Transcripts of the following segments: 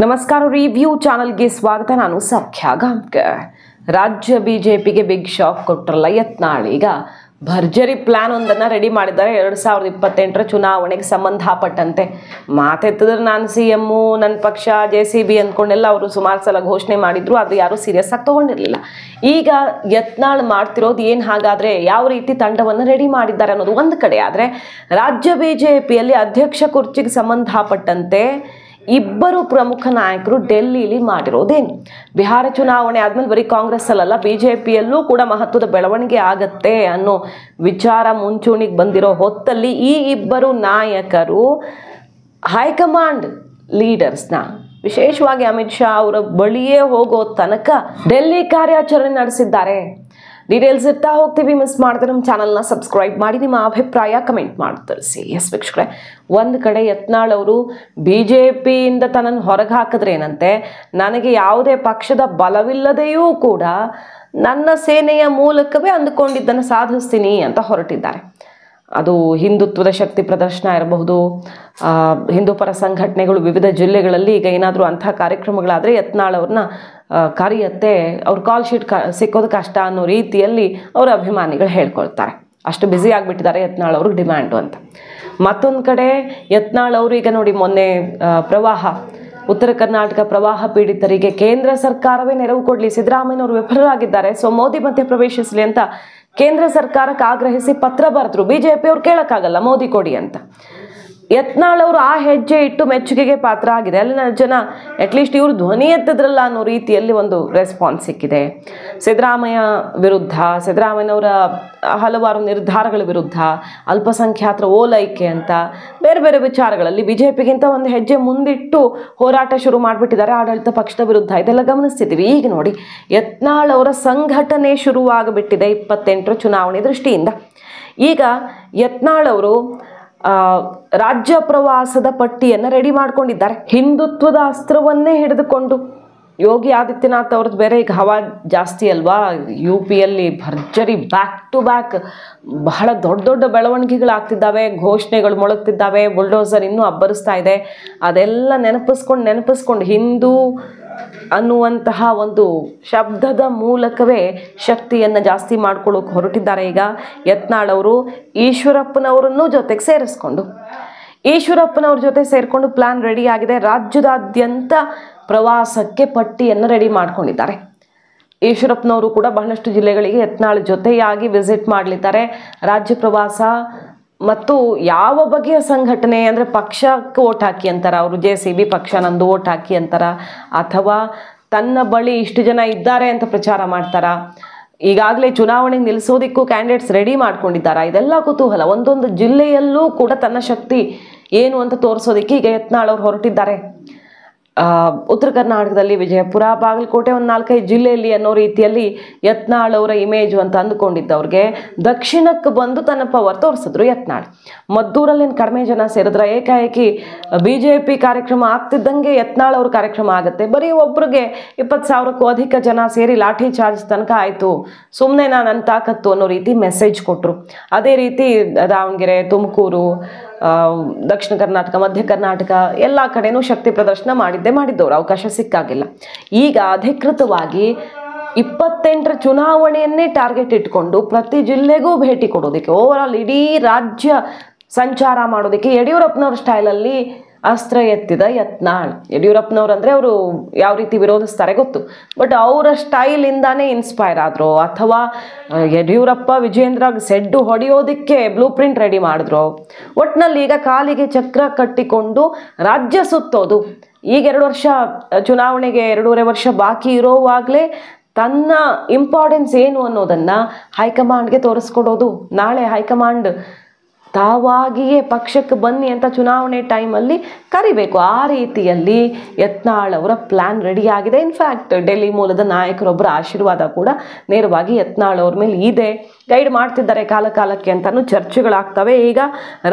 ನಮಸ್ಕಾರ ರಿವ್ಯೂ ಚಾನಲ್ಗೆ ಸ್ವಾಗತ. ನಾನು ಸೌಖ್ಯ ಗಾಂವ್ಕರ್. ರಾಜ್ಯ ಬಿಜೆಪಿಗೆ ಬಿಗ್ ಶಾಕ್ ಕೊಟ್ಟರಲ್ಲ ಯತ್ನಾಳ್. ಈಗ ಭರ್ಜರಿ ಪ್ಲಾನ್ ಒಂದನ್ನು ರೆಡಿ ಮಾಡಿದ್ದಾರೆ. 2028ರ ಚುನಾವಣೆಗೆ ಸಂಬಂಧಪಟ್ಟಂತೆ ಮಾತೆತ್ತಿದ್ರೆ ನಾನು CM, ನನ್ನ ಪಕ್ಷ JCB ಅಂದ್ಕೊಂಡೆಲ್ಲ ಅವರು ಸುಮಾರು ಸಲ ಘೋಷಣೆ ಮಾಡಿದ್ರು, ಆದರೆ ಯಾರೂ ಸೀರಿಯಸ್ ಆಗಿ ತೊಗೊಂಡಿರಲಿಲ್ಲ. ಈಗ ಯತ್ನಾಳ್ ಮಾಡ್ತಿರೋದು ಏನು, ಹಾಗಾದರೆ ಯಾವ ರೀತಿ ತಂಡವನ್ನು ರೆಡಿ ಮಾಡಿದ್ದಾರೆ ಅನ್ನೋದು ಒಂದು ಕಡೆ. ಆದರೆ ರಾಜ್ಯ ಬಿಜೆಪಿಯಲ್ಲಿ ಅಧ್ಯಕ್ಷ ಕುರ್ಚಿಗೆ ಸಂಬಂಧಪಟ್ಟಂತೆ ಇಬ್ಬರು ಪ್ರಮುಖ ನಾಯಕರು ಡೆಲ್ಲಿಲಿ ಮಾಡಿರೋದೇನು, ಬಿಹಾರ ಚುನಾವಣೆ ಆದ್ಮೇಲೆ ಬರೀ ಕಾಂಗ್ರೆಸ್ ಅಲ್ಲಲ್ಲ ಬಿಜೆಪಿಯಲ್ಲೂ ಕೂಡ ಮಹತ್ವದ ಬೆಳವಣಿಗೆ ಆಗತ್ತೆ ಅನ್ನೋ ವಿಚಾರ ಮುಂಚೂಣಿಗೆ ಬಂದಿರೋ ಹೊತ್ತಲ್ಲಿ ಈ ಇಬ್ಬರು ನಾಯಕರು ಹೈಕಮಾಂಡ್ ಲೀಡರ್ಸ್ನ, ವಿಶೇಷವಾಗಿ ಅಮಿತ್ ಶಾ ಅವರ ಬಳಿಯೇ ಹೋಗೋ ತನಕ ಡೆಲ್ಲಿ ಕಾರ್ಯಾಚರಣೆ ನಡೆಸಿದ್ದಾರೆ. ಡೀಟೇಲ್ಸ್ ಇರ್ತಾ ಹೋಗ್ತೀವಿ, ಮಿಸ್ ಮಾಡಿದ್ರೆ ನಮ್ಮ ಚಾನಲ್ನ ಸಬ್ಸ್ಕ್ರೈಬ್ ಮಾಡಿ, ನಿಮ್ಮ ಅಭಿಪ್ರಾಯ ಕಮೆಂಟ್ ಮಾಡಿ ತಿಳಿಸಿ. ಎಸ್ ವೀಕ್ಷಕರೇ, ಒಂದು ಕಡೆ ಯತ್ನಾಳ್ ಅವರು BJPಯಿಂದ ತನ್ನನ್ನು ಹೊರಗೆ ಹಾಕಿದ್ರೇನಂತೆ, ನನಗೆ ಯಾವುದೇ ಪಕ್ಷದ ಬಲವಿಲ್ಲದೆಯೂ ಕೂಡ ನನ್ನ ಸೇನೆಯ ಮೂಲಕವೇ ಅಂದುಕೊಂಡಿದ್ದನ್ನು ಸಾಧಿಸ್ತೀನಿ ಅಂತ ಹೊರಟಿದ್ದಾರೆ. ಅದು ಹಿಂದುತ್ವದ ಶಕ್ತಿ ಪ್ರದರ್ಶನ ಇರಬಹುದು, ಹಿಂದೂ ಪರ ಸಂಘಟನೆಗಳು ವಿವಿಧ ಜಿಲ್ಲೆಗಳಲ್ಲಿ ಈಗ ಏನಾದರೂ ಅಂಥ ಕಾರ್ಯಕ್ರಮಗಳಾದರೆ ಯತ್ನಾಳ್ ಅವ್ರನ್ನ ಕರೆಯತ್ತೆ, ಅವ್ರ ಕಾಲ್ ಶೀಟ್ ಸಿಕ್ಕೋದು ಕಷ್ಟ ಅನ್ನೋ ರೀತಿಯಲ್ಲಿ ಅವರ ಅಭಿಮಾನಿಗಳು ಹೇಳ್ಕೊಳ್ತಾರೆ. ಅಷ್ಟು ಬ್ಯುಸಿ ಆಗಿಬಿಟ್ಟಿದ್ದಾರೆ ಯತ್ನಾಳ್ ಅವ್ರಿಗೆ ಡಿಮ್ಯಾಂಡು ಅಂತ. ಮತ್ತೊಂದು ಕಡೆ ಯತ್ನಾಳ್ ಅವರು ಈಗ ನೋಡಿ, ಮೊನ್ನೆ ಪ್ರವಾಹ, ಉತ್ತರ ಕರ್ನಾಟಕ ಪ್ರವಾಹ ಪೀಡಿತರಿಗೆ ಕೇಂದ್ರ ಸರ್ಕಾರವೇ ನೆರವು ಕೊಡಲಿ, ಸಿದ್ದರಾಮಯ್ಯನವರು ವಿಫಲರಾಗಿದ್ದಾರೆ, ಸೊ ಮೋದಿ ಮಧ್ಯೆ ಪ್ರವೇಶಿಸಲಿ ಅಂತ ಕೇಂದ್ರ ಸರ್ಕಾರಕ್ಕೆ ಆಗ್ರಹಿಸಿ ಪತ್ರ ಬರೆದ್ರು. BJP ಅವ್ರು ಕೇಳೋಕ್ಕಾಗಲ್ಲ ಮೋದಿ ಕೊಡಿ ಅಂತ. ಯತ್ನಾಳ್ ಅವರು ಆ ಹೆಜ್ಜೆ ಇಟ್ಟು ಮೆಚ್ಚುಗೆಗೆ ಪಾತ್ರ ಆಗಿದೆ. ಅಲ್ಲಿನ ಜನ ಅಟ್ಲೀಸ್ಟ್ ಇವರು ಧ್ವನಿ ಎತ್ತಿದ್ರಲ್ಲ ಅನ್ನೋ ರೀತಿಯಲ್ಲಿ ಒಂದು ರೆಸ್ಪಾನ್ಸ್ ಸಿಕ್ಕಿದೆ. ಸಿದ್ದರಾಮಯ್ಯ ವಿರುದ್ಧ, ಸಿದ್ದರಾಮಯ್ಯನವರ ಹಲವಾರು ನಿರ್ಧಾರಗಳ ವಿರುದ್ಧ, ಅಲ್ಪಸಂಖ್ಯಾತರ ಓಲೈಕೆ ಅಂತ ಬೇರೆ ಬೇರೆ ವಿಚಾರಗಳಲ್ಲಿ BJPಗಿಂತ ಒಂದು ಹೆಜ್ಜೆ ಮುಂದಿಟ್ಟು ಹೋರಾಟ ಶುರು ಮಾಡಿಬಿಟ್ಟಿದ್ದಾರೆ ಆಡಳಿತ ಪಕ್ಷದ ವಿರುದ್ಧ. ಇದೆಲ್ಲ ಗಮನಿಸ್ತಿದ್ದೀವಿ. ಈಗ ನೋಡಿ, ಯತ್ನಾಳ್ ಅವರ ಸಂಘಟನೆ ಶುರುವಾಗಿಬಿಟ್ಟಿದೆ 28ರ ಚುನಾವಣೆ ದೃಷ್ಟಿಯಿಂದ. ಈಗ ಯತ್ನಾಳ್ ಅವರು ರಾಜ್ಯ ಪ್ರವಾಸದ ಪಟ್ಟಿಯನ್ನು ರೆಡಿ ಮಾಡ್ಕೊಂಡಿದ್ದಾರೆ. ಹಿಂದುತ್ವದ ಅಸ್ತ್ರವನ್ನೇ ಹಿಡಿದುಕೊಂಡು, ಯೋಗಿ ಆದಿತ್ಯನಾಥ್ ಅವ್ರದ್ದು ಬೇರೆ ಈಗ ಹವಾ ಜಾಸ್ತಿ ಅಲ್ವಾ, UPಯಲ್ಲಿ ಭರ್ಜರಿ ಬ್ಯಾಕ್ ಟು ಬ್ಯಾಕ್ ಬಹಳ ದೊಡ್ಡ ದೊಡ್ಡ ಬೆಳವಣಿಗೆಗಳಾಗ್ತಿದ್ದಾವೆ, ಘೋಷಣೆಗಳು ಮೊಳಗ್ತಿದ್ದಾವೆ, ಬುಲ್ಡೋಸರ್ ಇನ್ನೂ ಅಬ್ಬರಿಸ್ತಾ ಇದೆ. ಅದೆಲ್ಲ ನೆನಪಿಸ್ಕೊಂಡು ಹಿಂದೂ ಅನ್ನುವಂತಹ ಒಂದು ಶಬ್ದದ ಮೂಲಕವೇ ಶಕ್ತಿಯನ್ನು ಜಾಸ್ತಿ ಮಾಡ್ಕೊಳ್ಳೋಕೆ ಹೊರಟಿದ್ದಾರೆ. ಈಗ ಯತ್ನಾಳ್ ಅವರು ಈಶ್ವರಪ್ಪನವರನ್ನು ಜೊತೆಗೆ ಈಶ್ವರಪ್ಪನವ್ರ ಜೊತೆ ಸೇರಿಕೊಂಡು ಪ್ಲಾನ್ ರೆಡಿ ಆಗಿದೆ. ರಾಜ್ಯದಾದ್ಯಂತ ಪ್ರವಾಸಕ್ಕೆ ಪಟ್ಟಿಯನ್ನು ರೆಡಿ ಮಾಡ್ಕೊಂಡಿದ್ದಾರೆ. ಈಶ್ವರಪ್ಪನವರು ಕೂಡ ಬಹಳಷ್ಟು ಜಿಲ್ಲೆಗಳಿಗೆ ಯತ್ನಾಳ್ ಜೊತೆಯಾಗಿ ವಿಸಿಟ್ ಮಾಡಲಿದ್ದಾರೆ. ರಾಜ್ಯ ಪ್ರವಾಸ ಮತ್ತು ಯಾವ ಬಗೆಯ ಸಂಘಟನೆ ಅಂದರೆ, ಪಕ್ಷಕ್ಕೆ ಓಟ್ ಹಾಕಿ ಅಂತಾರ ಅವರು, JCB ಪಕ್ಷ ನಂದು ಓಟ್ ಹಾಕಿ ಅಂತಾರ, ಅಥವಾ ತನ್ನ ಬಳಿ ಇಷ್ಟು ಜನ ಇದ್ದಾರೆ ಅಂತ ಪ್ರಚಾರ ಮಾಡ್ತಾರ, ಈಗಾಗಲೇ ಚುನಾವಣೆಗೆ ನಿಲ್ಲಿಸೋದಕ್ಕೂ ಕ್ಯಾಂಡಿಡೇಟ್ಸ್ ರೆಡಿ ಮಾಡ್ಕೊಂಡಿದ್ದಾರಾ, ಇದೆಲ್ಲ ಕುತೂಹಲ. ಒಂದೊಂದು ಜಿಲ್ಲೆಯಲ್ಲೂ ಕೂಡ ತನ್ನ ಶಕ್ತಿ ಏನು ಅಂತ ತೋರಿಸೋದಕ್ಕೆ ಈಗ ಯತ್ನಾಳ್ ಅವರು ಹೊರಟಿದ್ದಾರೆ. ಉತ್ತರ ಕರ್ನಾಟಕದಲ್ಲಿ ವಿಜಯಪುರ, ಬಾಗಲಕೋಟೆ, ಒಂದು 4-5 ಜಿಲ್ಲೆಯಲ್ಲಿ ಅನ್ನೋ ರೀತಿಯಲ್ಲಿ ಯತ್ನಾಳ್ ಅವರ ಇಮೇಜು ಅಂತ ಅಂದುಕೊಂಡಿದ್ದವ್ರಿಗೆ ದಕ್ಷಿಣಕ್ಕೆ ಬಂದು ತನ್ನ ಪವರ್ ತೋರಿಸಿದ್ರು ಯತ್ನಾಳ್. ಮದ್ದೂರಲ್ಲೇನು ಕಡಿಮೆ ಜನ ಸೇರಿದ್ರೆ, ಏಕಾಏಕಿ BJP ಕಾರ್ಯಕ್ರಮ ಆಗ್ತಿದ್ದಂಗೆ ಯತ್ನಾಳ್ ಅವ್ರ ಕಾರ್ಯಕ್ರಮ ಆಗುತ್ತೆ. ಬರೀ ಒಬ್ರಿಗೆ 20,000ಕ್ಕೂ ಅಧಿಕ ಜನ ಸೇರಿ ಲಾಠಿ ಚಾರ್ಜ್ ತನಕ ಆಯಿತು, ಸುಮ್ಮನೆ ನನ್ನ ತಾಕತ್ತು ಅನ್ನೋ ರೀತಿ ಮೆಸೇಜ್ ಕೊಟ್ಟರು. ಅದೇ ರೀತಿ ದಾವಣಗೆರೆ, ತುಮಕೂರು, ದಕ್ಷಿಣ ಕರ್ನಾಟಕ, ಮಧ್ಯ ಕರ್ನಾಟಕ ಎಲ್ಲ ಕಡೆನೂ ಶಕ್ತಿ ಪ್ರದರ್ಶನ ಮಾಡಿದ್ದವರು, ಅವಕಾಶ ಸಿಕ್ಕಾಗಿಲ್ಲ. ಈಗ ಅಧಿಕೃತವಾಗಿ 28ರ ಚುನಾವಣೆಯನ್ನೇ ಟಾರ್ಗೆಟ್ ಇಟ್ಕೊಂಡು ಪ್ರತಿ ಜಿಲ್ಲೆಗೂ ಭೇಟಿ ಕೊಡೋದಕ್ಕೆ, ಓವರ್ ಆಲ್ ಇಡೀ ರಾಜ್ಯ ಸಂಚಾರ ಮಾಡೋದಕ್ಕೆ ಯಡಿಯೂರಪ್ಪನವ್ರ ಸ್ಟೈಲಲ್ಲಿ ಅಸ್ತ್ರ ಎತ್ತಿದ ಯತ್ನಾಳ್. ಯಡಿಯೂರಪ್ಪನವ್ರು ಅಂದರೆ ಅವರು ಯಾವ ರೀತಿ ವಿರೋಧಿಸ್ತಾರೆ ಗೊತ್ತು, ಬಟ್ ಅವರ ಸ್ಟೈಲಿಂದಾನೇ ಇನ್ಸ್ಪೈರ್ ಆದರು, ಅಥವಾ ಯಡಿಯೂರಪ್ಪ ವಿಜೇಂದ್ರ ಸೆಡ್ಡು ಹೊಡೆಯೋದಕ್ಕೆ ಬ್ಲೂ ಪ್ರಿಂಟ್ ರೆಡಿ ಮಾಡಿದ್ರು. ಒಟ್ಟಿನಲ್ಲಿ ಈಗ ಕಾಲಿಗೆ ಚಕ್ರ ಕಟ್ಟಿಕೊಂಡು ರಾಜ್ಯ ಸುತ್ತೋದು. ಈಗ 2 ವರ್ಷ ಚುನಾವಣೆಗೆ 2.5 ವರ್ಷ ಬಾಕಿ ಇರೋವಾಗಲೇ ತನ್ನ ಇಂಪಾರ್ಟೆನ್ಸ್ ಏನು ಅನ್ನೋದನ್ನು ಹೈಕಮಾಂಡ್ಗೆ ತೋರಿಸ್ಕೊಡೋದು. ನಾಳೆ ಹೈಕಮಾಂಡ್ ತಾವಾಗಿಯೇ ಪಕ್ಷಕ್ಕೆ ಬನ್ನಿ ಅಂತ ಚುನಾವಣೆ ಟೈಮಲ್ಲಿ ಕರಿಬೇಕು. ಆ ರೀತಿಯಲ್ಲಿ ಯತ್ನಾಳ್ ಅವರ ಪ್ಲ್ಯಾನ್ ರೆಡಿಯಾಗಿದೆ. ಇನ್ಫ್ಯಾಕ್ಟ್ ಡೆಲ್ಲಿ ಮೂಲದ ನಾಯಕರೊಬ್ಬರ ಆಶೀರ್ವಾದ ಕೂಡ ನೇರವಾಗಿ ಯತ್ನಾಳ್ ಅವ್ರ ಮೇಲೆ ಇದೆ, ಗೈಡ್ ಮಾಡ್ತಿದ್ದಾರೆ ಕಾಲಕ್ಕೆ ಅಂತಲೂ ಚರ್ಚೆಗಳಾಗ್ತವೆ. ಈಗ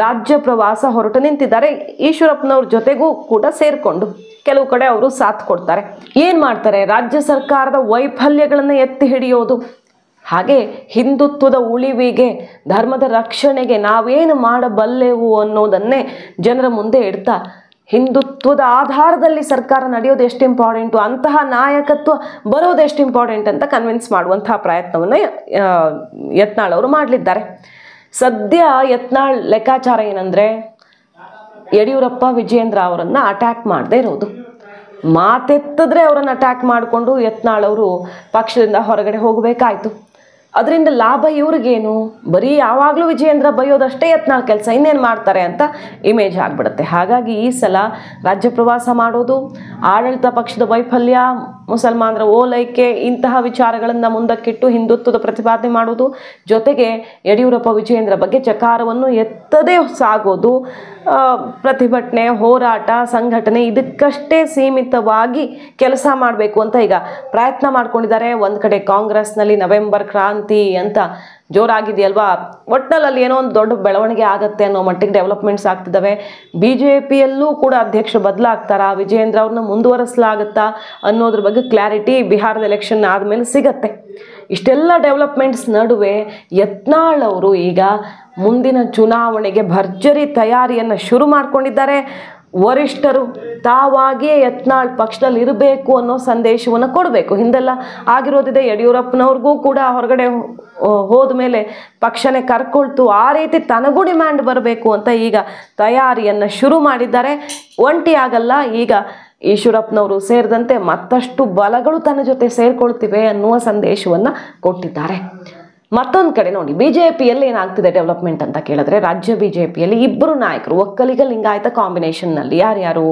ರಾಜ್ಯ ಪ್ರವಾಸ ಹೊರಟು ನಿಂತಿದ್ದಾರೆ. ಈಶ್ವರಪ್ಪನವ್ರ ಜೊತೆಗೂ ಕೂಡ ಸೇರಿಕೊಂಡು ಕೆಲವು ಕಡೆ ಅವರು ಸಾಥ್ ಕೊಡ್ತಾರೆ. ಏನು ಮಾಡ್ತಾರೆ, ರಾಜ್ಯ ಸರ್ಕಾರದ ವೈಫಲ್ಯಗಳನ್ನು ಎತ್ತಿ ಹಿಡಿಯೋದು, ಹಾಗೆ ಹಿಂದುತ್ವದ ಉಳಿವಿಗೆ, ಧರ್ಮದ ರಕ್ಷಣೆಗೆ ನಾವೇನು ಮಾಡಬಲ್ಲೆವು ಅನ್ನೋದನ್ನೇ ಜನರ ಮುಂದೆ ಇಡ್ತಾ ಹಿಂದುತ್ವದ ಆಧಾರದಲ್ಲಿ ಸರ್ಕಾರ ನಡೆಯೋದು ಎಷ್ಟು ಇಂಪಾರ್ಟೆಂಟು, ಅಂತಹ ನಾಯಕತ್ವ ಬರೋದು ಎಷ್ಟು ಇಂಪಾರ್ಟೆಂಟ್ ಅಂತ ಕನ್ವಿನ್ಸ್ ಮಾಡುವಂತಹ ಪ್ರಯತ್ನವನ್ನು ಯತ್ನಾಳ್ ಅವರು ಮಾಡಲಿದ್ದಾರೆ. ಸದ್ಯ ಯತ್ನಾಳ್ ಲೆಕ್ಕಾಚಾರ ಏನಂದರೆ, ಯಡಿಯೂರಪ್ಪ ವಿಜಯೇಂದ್ರ ಅವರನ್ನು ಅಟ್ಯಾಕ್ ಮಾಡದೇ ಇರೋದು. ಮಾತೆತ್ತಿದ್ರೆ ಅವರನ್ನು ಅಟ್ಯಾಕ್ ಮಾಡಿಕೊಂಡು ಯತ್ನಾಳ್ ಅವರು ಪಕ್ಷದಿಂದ ಹೊರಗಡೆ ಹೋಗಬೇಕಾಯ್ತು. ಅದರಿಂದ ಲಾಭ ಇವ್ರಿಗೇನು, ಬರೀ ಯಾವಾಗಲೂ ವಿಜಯೇಂದ್ರ ಬೈಯೋದಷ್ಟೇ ಯತ್ನಾಳ್ ಕೆಲಸ, ಇನ್ನೇನು ಮಾಡ್ತಾರೆ ಅಂತ ಇಮೇಜ್ ಆಗಿಬಿಡುತ್ತೆ. ಹಾಗಾಗಿ ಈ ಸಲ ರಾಜ್ಯ ಪ್ರವಾಸ ಮಾಡೋದು, ಆಡಳಿತ ಪಕ್ಷದ ವೈಫಲ್ಯ, ಮುಸಲ್ಮಾನರ ಓಲೈಕೆ, ಇಂತಹ ವಿಚಾರಗಳನ್ನು ಮುಂದಕ್ಕಿಟ್ಟು ಹಿಂದುತ್ವದ ಪ್ರತಿಪಾದನೆ ಮಾಡೋದು, ಜೊತೆಗೆ ಯಡಿಯೂರಪ್ಪ ವಿಜಯೇಂದ್ರ ಬಗ್ಗೆ ಚಕಾರವನ್ನು ಎತ್ತದೇ ಸಾಗೋದು, ಪ್ರತಿಭಟನೆ, ಹೋರಾಟ, ಸಂಘಟನೆ ಇದಕ್ಕಷ್ಟೇ ಸೀಮಿತವಾಗಿ ಕೆಲಸ ಮಾಡಬೇಕು ಅಂತ ಈಗ ಪ್ರಯತ್ನ ಮಾಡ್ಕೊಂಡಿದ್ದಾರೆ. ಒಂದು ಕಡೆ ಕಾಂಗ್ರೆಸ್ನಲ್ಲಿ ನವೆಂಬರ್ ಕ್ರಾಂತಿ ಅಂತ ಜೋರಾಗಿದೆಯಲ್ವಾ, ಒಟ್ಟಿನಲ್ಲಿ ಏನೋ ಒಂದು ದೊಡ್ಡ ಬೆಳವಣಿಗೆ ಆಗುತ್ತೆ ಅನ್ನೋ ಮಟ್ಟಿಗೆ ಡೆವಲಪ್ಮೆಂಟ್ಸ್ ಆಗ್ತಿದ್ದಾವೆ. BJPಯಲ್ಲೂ ಕೂಡ ಅಧ್ಯಕ್ಷರು ಬದಲಾಗ್ತಾರಾ, ವಿಜಯೇಂದ್ರ ಅವ್ರನ್ನ ಮುಂದುವರಿಸಲಾಗುತ್ತಾ ಅನ್ನೋದ್ರ ಬಗ್ಗೆ ಕ್ಲಾರಿಟಿ ಬಿಹಾರದ ಎಲೆಕ್ಷನ್ ಆದಮೇಲೆ ಸಿಗತ್ತೆ. ಇಷ್ಟೆಲ್ಲ ಡೆವಲಪ್ಮೆಂಟ್ಸ್ ನಡುವೆ ಯತ್ನಾಳ್ ಅವರು ಈಗ ಮುಂದಿನ ಚುನಾವಣೆಗೆ ಭರ್ಜರಿ ತಯಾರಿಯನ್ನು ಶುರು ಮಾಡಿಕೊಂಡಿದ್ದಾರೆ. ವರಿಷ್ಠರು ತಾವಾಗಿಯೇ ಯತ್ನಾಳ್ ಪಕ್ಷದಲ್ಲಿ ಇರಬೇಕು ಅನ್ನೋ ಸಂದೇಶವನ್ನು ಕೊಡಬೇಕು. ಹಿಂದೆಲ್ಲ ಆಗಿರೋದಿದೆ, ಯಡಿಯೂರಪ್ಪನವ್ರಿಗೂ ಕೂಡ ಹೊರಗಡೆ ಹೋದ ಮೇಲೆ ಪಕ್ಷನೇ ಕರ್ಕೊಳ್ತು, ಆ ರೀತಿ ತನಗೂ ಡಿಮ್ಯಾಂಡ್ ಬರಬೇಕು ಅಂತ ಈಗ ತಯಾರಿಯನ್ನು ಶುರು ಮಾಡಿದ್ದಾರೆ. ಒಂಟಿ ಆಗಲ್ಲ, ಈಗ ಈಶ್ವರಪ್ಪನವರು ಸೇರಿದಂತೆ ಮತ್ತಷ್ಟು ಬಲಗಳು ತನ್ನ ಜೊತೆ ಸೇರ್ಕೊಳ್ತಿವೆ ಅನ್ನುವ ಸಂದೇಶವನ್ನು ಕೊಟ್ಟಿದ್ದಾರೆ. ಮತ್ತೊಂದು ಕಡೆ ನೋಡಿ, BJPಯಲ್ಲಿ ಏನಾಗ್ತಿದೆ ಡೆವಲಪ್ಮೆಂಟ್ ಅಂತ ಕೇಳಿದ್ರೆ, ರಾಜ್ಯ BJPಯಲ್ಲಿ ಇಬ್ಬರು ನಾಯಕರು ಒಕ್ಕಲಿಗ ಲಿಂಗಾಯತ ಕಾಂಬಿನೇಷನ್ನಲ್ಲಿ, ಯಾರ್ಯಾರು,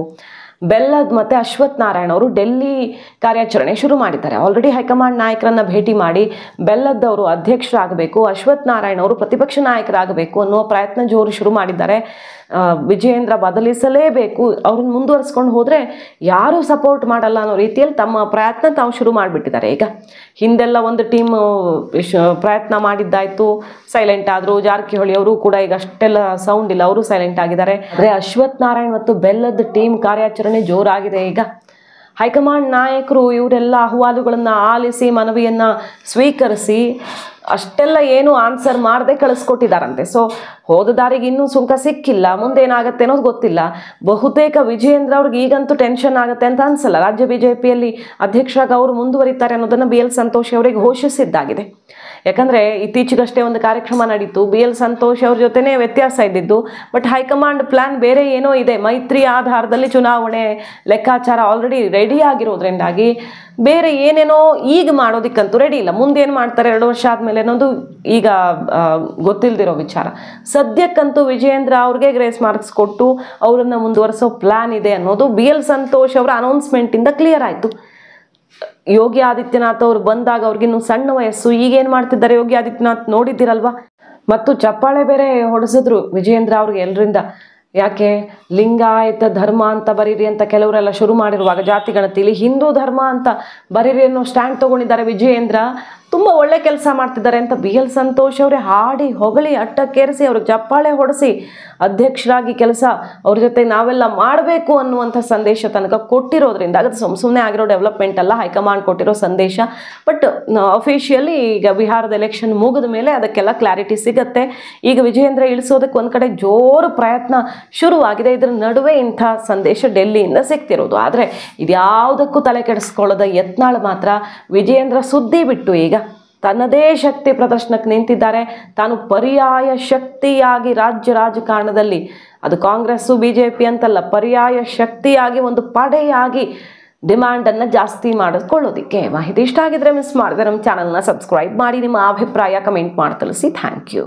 ಬೆಲ್ಲದ್ ಮತ್ತು ಅಶ್ವಥ್ ನಾರಾಯಣ್ ಅವರು ಡೆಲ್ಲಿ ಕಾರ್ಯಾಚರಣೆ ಶುರು ಮಾಡಿದ್ದಾರೆ. ಆಲ್ರೆಡಿ ಹೈಕಮಾಂಡ್ ನಾಯಕರನ್ನ ಭೇಟಿ ಮಾಡಿ ಬೆಲ್ಲದ್ ಅವರು ಅಧ್ಯಕ್ಷರಾಗಬೇಕು, ಅಶ್ವಥ್ ನಾರಾಯಣ್ ಅವರು ಪ್ರತಿಪಕ್ಷ ನಾಯಕರಾಗಬೇಕು ಅನ್ನುವ ಪ್ರಯತ್ನ ಜೋರು ಶುರು ಮಾಡಿದ್ದಾರೆ. ವಿಜಯೇಂದ್ರ ಬದಲಿಸಲೇಬೇಕು, ಅವ್ರನ್ನ ಮುಂದುವರಿಸ್ಕೊಂಡು ಹೋದರೆ ಯಾರೂ ಸಪೋರ್ಟ್ ಮಾಡಲ್ಲ ಅನ್ನೋ ರೀತಿಯಲ್ಲಿ ತಮ್ಮ ಪ್ರಯತ್ನ ತಾವು ಶುರು ಮಾಡಿಬಿಟ್ಟಿದ್ದಾರೆ. ಈಗ ಹಿಂದೆಲ್ಲ ಒಂದು ಟೀಮ್ ಪ್ರಯತ್ನ ಮಾಡಿದ್ದಾಯಿತು, ಸೈಲೆಂಟ್ ಆದರು. ಜಾರಕಿಹೊಳಿ ಅವರು ಕೂಡ ಈಗ ಅಷ್ಟೆಲ್ಲ ಸೌಂಡ್ ಇಲ್ಲ, ಅವರು ಸೈಲೆಂಟ್ ಆಗಿದ್ದಾರೆ. ಆದರೆ ಅಶ್ವಥ್ ನಾರಾಯಣ್ ಮತ್ತು ಬೆಲ್ಲದ ಟೀಮ್ ಕಾರ್ಯಾಚರಣೆ ಜೋರಾಗಿದೆ. ಈಗ ಹೈಕಮಾಂಡ್ ನಾಯಕರು ಇವರೆಲ್ಲ ಅಹವಾಲುಗಳನ್ನು ಆಲಿಸಿ ಮನವಿಯನ್ನು ಸ್ವೀಕರಿಸಿ ಅಷ್ಟೆಲ್ಲ ಏನು ಆನ್ಸರ್ ಮಾಡದೆ ಕಳಿಸ್ಕೊಟ್ಟಿದ್ದಾರಂತೆ. ಸೊ ಹೋದ ದಾರಿಗೆ ಇನ್ನೂ ಸುಂಕ ಸಿಕ್ಕಿಲ್ಲ, ಮುಂದೇನಾಗತ್ತೆ ಅನ್ನೋದು ಗೊತ್ತಿಲ್ಲ. ಬಹುತೇಕ ವಿಜಯೇಂದ್ರ ಅವ್ರಿಗೆ ಈಗಂತೂ ಟೆನ್ಷನ್ ಆಗುತ್ತೆ ಅಂತ ಅನ್ಸಲ್ಲ. ರಾಜ್ಯ BJPಯಲ್ಲಿ ಅಧ್ಯಕ್ಷರಾಗಿ ಅವರು ಮುಂದುವರಿತಾರೆ ಅನ್ನೋದನ್ನು BL ಸಂತೋಷ್ ಅವರಿಗೆ ಘೋಷಿಸಿದ್ದಾಗಿದೆ. ಯಾಕಂದರೆ ಇತ್ತೀಚೆಗಷ್ಟೇ ಒಂದು ಕಾರ್ಯಕ್ರಮ ನಡೀತು, BL ಸಂತೋಷ್ ಅವ್ರ ಜೊತೆನೇ ವ್ಯತ್ಯಾಸ ಇದ್ದಿದ್ದು. ಬಟ್ ಹೈಕಮಾಂಡ್ ಪ್ಲ್ಯಾನ್ ಬೇರೆ ಏನೋ ಇದೆ, ಮೈತ್ರಿ ಆಧಾರದಲ್ಲಿ ಚುನಾವಣೆ ಲೆಕ್ಕಾಚಾರ ಆಲ್ರೆಡಿ ರೆಡಿ ಆಗಿರೋದ್ರಿಂದಾಗಿ ಬೇರೆ ಏನೇನೋ ಈಗ ಮಾಡೋದಕ್ಕಂತೂ ರೆಡಿ ಇಲ್ಲ. ಮುಂದೇನು ಮಾಡ್ತಾರೆ 2 ವರ್ಷ ಆದಮೇಲೆ ಅನ್ನೋದು ಈಗ ಗೊತ್ತಿಲ್ಲದಿರೋ ವಿಚಾರ. ಸದ್ಯಕ್ಕಂತೂ ವಿಜಯೇಂದ್ರ ಅವ್ರಿಗೆ ಗ್ರೇಸ್ ಮಾರ್ಕ್ಸ್ ಕೊಟ್ಟು ಅವರನ್ನು ಮುಂದುವರಿಸೋ ಪ್ಲ್ಯಾನ್ ಇದೆ ಅನ್ನೋದು BL ಸಂತೋಷ್ ಅವರ ಅನೌನ್ಸ್ಮೆಂಟಿಂದ ಕ್ಲಿಯರ್ ಆಯಿತು. ಯೋಗಿ ಆದಿತ್ಯನಾಥ್ ಅವರು ಬಂದಾಗ ಅವ್ರಿಗಿನ್ನೂ ಸಣ್ಣ ವಯಸ್ಸು, ಈಗೇನು ಮಾಡ್ತಿದ್ದಾರೆ ಯೋಗಿ ಆದಿತ್ಯನಾಥ್ ನೋಡಿದ್ದೀರಲ್ವಾ. ಮತ್ತು ಚಪ್ಪಾಳೆ ಬೇರೆ ಹೊಡೆಸಿದ್ರು ವಿಜಯೇಂದ್ರ ಅವ್ರಿಗೆ ಎಲ್ಲರಿಂದ. ಯಾಕೆ, ಲಿಂಗಾಯತ ಧರ್ಮ ಅಂತ ಬರೀರಿ ಅಂತ ಕೆಲವರೆಲ್ಲ ಶುರು ಮಾಡಿರುವಾಗ ಜಾತಿ ಗಣತಿಲಿ ಹಿಂದೂ ಧರ್ಮ ಅಂತ ಬರೀರಿ ಅನ್ನೋ ಸ್ಟ್ಯಾಂಡ್ ತೊಗೊಂಡಿದ್ದಾರೆ ವಿಜಯೇಂದ್ರ. ತುಂಬ ಒಳ್ಳೆ ಕೆಲಸ ಮಾಡ್ತಿದ್ದಾರೆ ಅಂತ BL ಸಂತೋಷ್ ಅವರೇ ಹಾಡಿ ಹೊಗಳಿ ಅಟ್ಟಕ್ಕೇರಿಸಿ ಅವ್ರಿಗೆ ಚಪ್ಪಾಳೆ ಹೊಡೆಸಿ ಅಧ್ಯಕ್ಷರಾಗಿ ಕೆಲಸ ಅವ್ರ ಜೊತೆ ನಾವೆಲ್ಲ ಮಾಡಬೇಕು ಅನ್ನುವಂಥ ಸಂದೇಶ ತನಕ ಕೊಟ್ಟಿರೋದ್ರಿಂದ ಅದು ಸುಮ್ಮನೆ ಆಗಿರೋ ಡೆವಲಪ್ಮೆಂಟ್ ಅಲ್ಲ, ಹೈಕಮಾಂಡ್ ಕೊಟ್ಟಿರೋ ಸಂದೇಶ. ಬಟ್ ಅಫಿಷಿಯಲಿ ಈಗ ಬಿಹಾರದ ಎಲೆಕ್ಷನ್ ಮುಗಿದ ಮೇಲೆ ಅದಕ್ಕೆಲ್ಲ ಕ್ಲಾರಿಟಿ ಸಿಗುತ್ತೆ. ಈಗ ವಿಜಯೇಂದ್ರ ಇಳಿಸೋದಕ್ಕೆ ಒಂದು ಕಡೆ ಜೋರು ಪ್ರಯತ್ನ ಶುರುವಾಗಿದೆ. ಇದರ ನಡುವೆ ಇಂಥ ಸಂದೇಶ ಡೆಲ್ಲಿಯಿಂದ ಸಿಗ್ತಿರೋದು. ಆದರೆ ಇದ್ಯಾವುದಕ್ಕೂ ತಲೆ ಕೆಡಿಸ್ಕೊಳ್ಳೋದ ಯತ್ನಾಳ್ ಮಾತ್ರ ವಿಜಯೇಂದ್ರ ಸುದ್ದಿ ಬಿಟ್ಟು ಈಗ ತನ್ನದೇ ಶಕ್ತಿ ಪ್ರದರ್ಶನಕ್ಕೆ ನಿಂತಿದ್ದಾರೆ. ತಾನು ಪರ್ಯಾಯ ಶಕ್ತಿಯಾಗಿ ರಾಜ್ಯ ರಾಜಕಾರಣದಲ್ಲಿ, ಅದು ಕಾಂಗ್ರೆಸ್ಸು BJP ಅಂತಲ್ಲ, ಪರ್ಯಾಯ ಶಕ್ತಿಯಾಗಿ ಒಂದು ಪಡೆಯಾಗಿ ಡಿಮ್ಯಾಂಡನ್ನು ಜಾಸ್ತಿ ಮಾಡಿಕೊಳ್ಳೋದಕ್ಕೆ. ಮಾಹಿತಿ ಇಷ್ಟ ಆಗಿದ್ರೆ ಮಿಸ್ ಮಾಡಿದ್ರೆ ನಮ್ಮ ಚಾನಲ್ನ ಸಬ್ಸ್ಕ್ರೈಬ್ ಮಾಡಿ, ನಿಮ್ಮ ಅಭಿಪ್ರಾಯ ಕಮೆಂಟ್ ಮಾಡಿ ತಿಳಿಸಿ. Thank you.